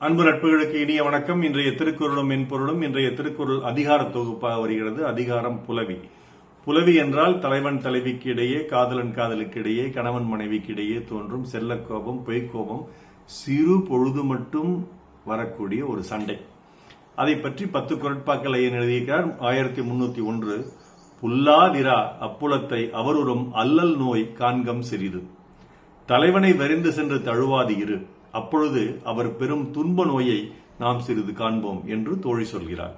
அன்பு நட்புகளுக்கு இனிய வணக்கம். இன்றைய திருக்குறளும் மென்பொருளும் இன்றைய திருக்குறள் அதிகார தொகுப்பாக வருகிறது. அதிகாரம் புலவி. புலவி என்றால் தலைவன் தலைவிக்கு இடையே, காதலன் காதலுக்கு இடையே, கணவன் மனைவிக்கு இடையே தோன்றும் செல்லக்கோபம், பொய்க்கோபம், சிறு பொழுது மட்டும் வரக்கூடிய ஒரு சண்டை. அதை பற்றி 10 குறட்பாக்களை எழுதியிருக்கிறார். 1301. புல்லாதிரா அப்புலத்தை அவருறும் அல்லல் நோய் காண்கம் சிறிது. தலைவனை வரிந்து சென்று தழுவாது இரு, அப்பொழுது அவர் பெரும் துன்ப நோயை நாம் சிறிது காண்போம் என்று தோழி சொல்கிறார்.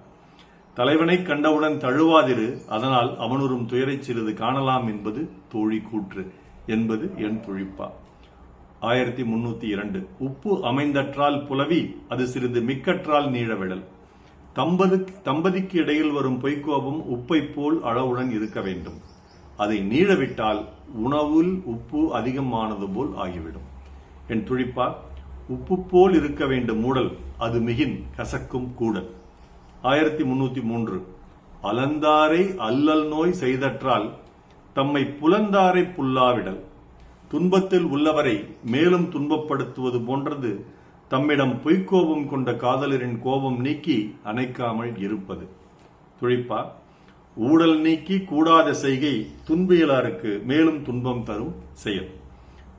தலைவனை கண்டவுடன் தழுவாதிரு, அதனால் அவனுறும் துயரை சிறிது காணலாம் என்பது தோழி கூற்று என்பது என் துழிப்பா. 1302. உப்பு அமைந்தற்றால் புலவி, அது சிறிது மிக்கற்றால் நீழவிடல். தம்பதிக்கு இடையில் வரும் பொய்க்கோபம் உப்பை போல் அளவுடன் இருக்க வேண்டும். அதை நீழவிட்டால் உணவில் உப்பு அதிகமானது போல் ஆகிவிடும். என் துழிப்பா. உப்பு போல் இருக்க வேண்டும் மூடல், அது மிகின் கசக்கும் கூடல். 1303. அலந்தாரை அல்லல் நோய் செய்தற்றால் தம்மை புலந்தாரை புல்லாவிடல். துன்பத்தில் உள்ளவரை மேலும் துன்பப்படுத்துவது போன்றது தம்மிடம் பொய்க்கோபம் கொண்ட காதலரின் கோபம் நீக்கி அணைக்காமல் இருப்பது. துழிப்பா. ஊடல் நீக்கி கூடாத செய்கை துன்பியலாருக்கு மேலும் துன்பம் தரும் செயல்.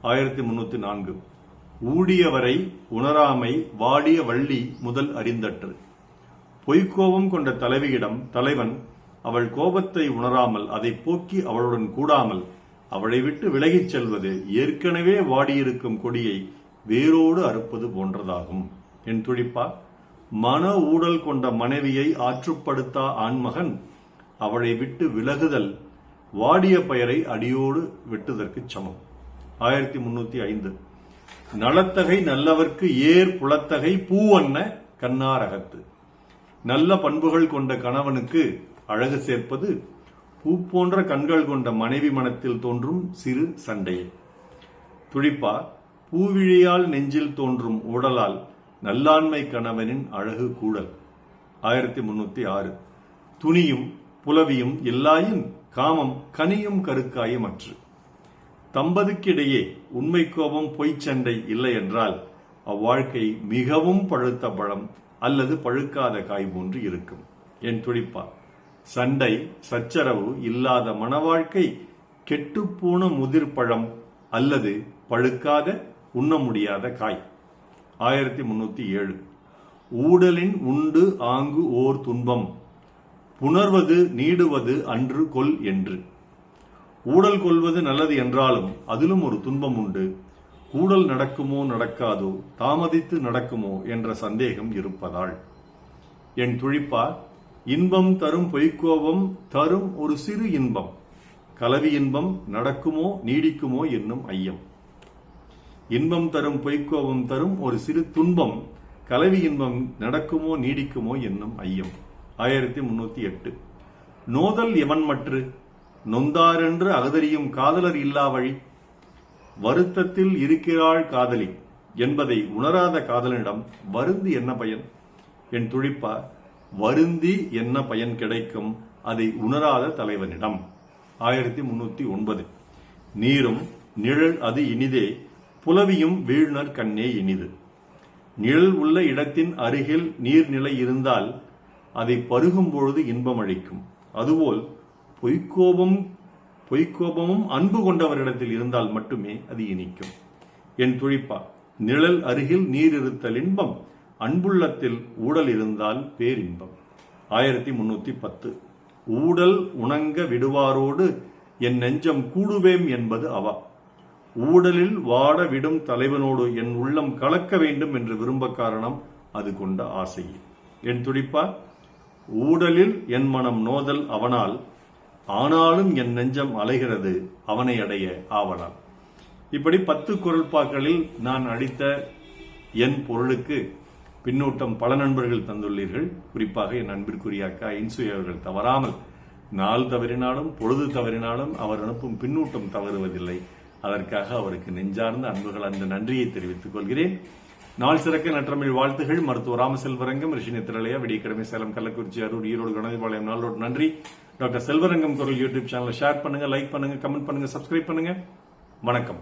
1304. ஊடியவரை உணராமை வாடிய வள்ளி முதல் அறிந்தற்று. பொய்க்கோபம் கொண்ட தலைவியிடம் தலைவன் அவள் கோபத்தை உணராமல் அதை போக்கி அவளுடன் கூடாமல் அவளை விட்டு விலகிச் செல்வது ஏற்கனவே வாடியிருக்கும் கொடியை வேரோடு அறுப்பது போன்றதாகும். என் துழிப்பா. மன ஊடல் கொண்ட மனைவியை ஆற்றுப்படுத்தா ஆண்மகன் அவளை விட்டு விலகுதல் வாடிய பெயரை அடியோடு வெட்டுதற்கு சமம். 1305. நலத்தகை நல்லவர்க்கு ஏர் புலத்தகை பூவன்ன கண்ணாரகத்து. நல்ல பண்புகள் கொண்ட கணவனுக்கு அழகு சேர்ப்பது பூ போன்ற கண்கள் கொண்ட மனைவி மனத்தில் தோன்றும் சிறு சண்டையே. துழிப்பா. பூவிழியால் நெஞ்சில் தோன்றும் ஊடலால் நல்லாண்மை கணவனின் அழகு கூடல். 1306. துணியும் புலவியும் எல்லாயின் காமம் கனியும் கருக்காயும் அற்று. தம்பதிக்கிடையே உண்மை கோபம் பொய்ச்சண்டை இல்லை என்றால் அவ்வாழ்க்கை மிகவும் பழுத்த பழம் அல்லது பழுக்காத காய் போன்று இருக்கும். என் துடிப்பா. சண்டை சச்சரவு இல்லாத மனவாழ்க்கை கெட்டுப்போன முதிர் பழம் அல்லது பழுக்காத உண்ண முடியாத காய். 1307. ஊடலின் உண்டு ஆங்கு ஓர் துன்பம் புணர்வது நீடுவது அன்று கொல் என்று. ஊடல் கொள்வது நல்லது என்றாலும் அதிலும் ஒரு துன்பம் உண்டு. கூடல் நடக்குமோ நடக்காதோ, தாமதித்து நடக்குமோ என்ற சந்தேகம் இருப்பதால். என் துழிப்பா. இன்பம் தரும் பொய்க்கோபம் தரும் ஒரு சிறு இன்பம். கலவி இன்பம் நடக்குமோ நீடிக்குமோ என்னும் ஐயம். இன்பம் தரும் பொய்க்கோபம் தரும் ஒரு சிறு துன்பம். கலவி இன்பம் நடக்குமோ நீடிக்குமோ என்னும் ஐயம். 1308. நோதல் எவன் மற்று நொந்தாரென்று அகதறியும் காதலர் இல்லா வழி. வருத்தத்தில் இருக்கிறாள் காதலி என்பதை உணராத காதலனிடம் வருந்தி என்ன பயன்? என் துழிப்பா. வருந்தி என்ன பயன் கிடைக்கும் அதை உணராத தலைவனிடம். 1309. நீரும் நிழல் அது இனிதே புலவியும் வீழ்நர் கண்ணே இனிது. நிழல் உள்ள இடத்தின் அருகில் நீர்நிலை இருந்தால் அதை பருகும் பொழுது இன்பம் அளிக்கும். அதுபோல் பொய்க்கோபமும் அன்பு கொண்டவரிடத்தில் இருந்தால் மட்டுமே அது இனிக்கும். என் துழிப்பா. நிழல் அருகில் நீர் இருத்தல் இன்பம், அன்புள்ளத்தில் ஊடல் இருந்தால் பேரின்பம். 1310. ஊடல் உணங்க விடுவாரோடு என் நெஞ்சம் கூடுவேம் என்பது அவா. ஊடலில் வாட விடும் தலைவனோடு என் உள்ளம் கலக்க வேண்டும் என்று விரும்ப காரணம் அது கொண்ட ஆசையே. என் துடிப்பா. ஊடலில் என் மனம் நோதல் அவனால், ஆனாலும் என் நெஞ்சம் அலைகிறது அவனை அடைய ஆவலால். இப்படி 10 குறள்பாக்களில் நான் அளித்த என் பொருளுக்கு பின்னூட்டம் பல நண்பர்கள் தந்துள்ளீர்கள். குறிப்பாக என் அன்பிற்குரிய அக்கா இன்சுய அவர்கள் தவறாமல் நாள் தவறினாலும் பொழுது தவறினாலும் அவர் அனுப்பும் பின்னூட்டம் தவறுவதில்லை. அதற்காக அவருக்கு நெஞ்சார்ந்த அன்புகள் அந்த நன்றியை தெரிவித்துக் கொள்கிறேன். நாள் சிறக்க நற்றமிழ் வாழ்த்துகள். மருத்துவர் ராமசெல்வரங்கம், ரிஷினி திரளையா, விடியக்கிழமை, சேலம், கள்ளக்குறிச்சி, அரூர், ஈரோடு, கணதிபாளையம், நாளோடு நன்றி. டாக்டர் செல்வரங்கம் குரல் யூடியூப் சேனலை ஷேர் பண்ணுங்க, லைக் பண்ணுங்க, கமெண்ட் பண்ணுங்க, சப்ஸ்கிரைப் பண்ணுங்க. வணக்கம்.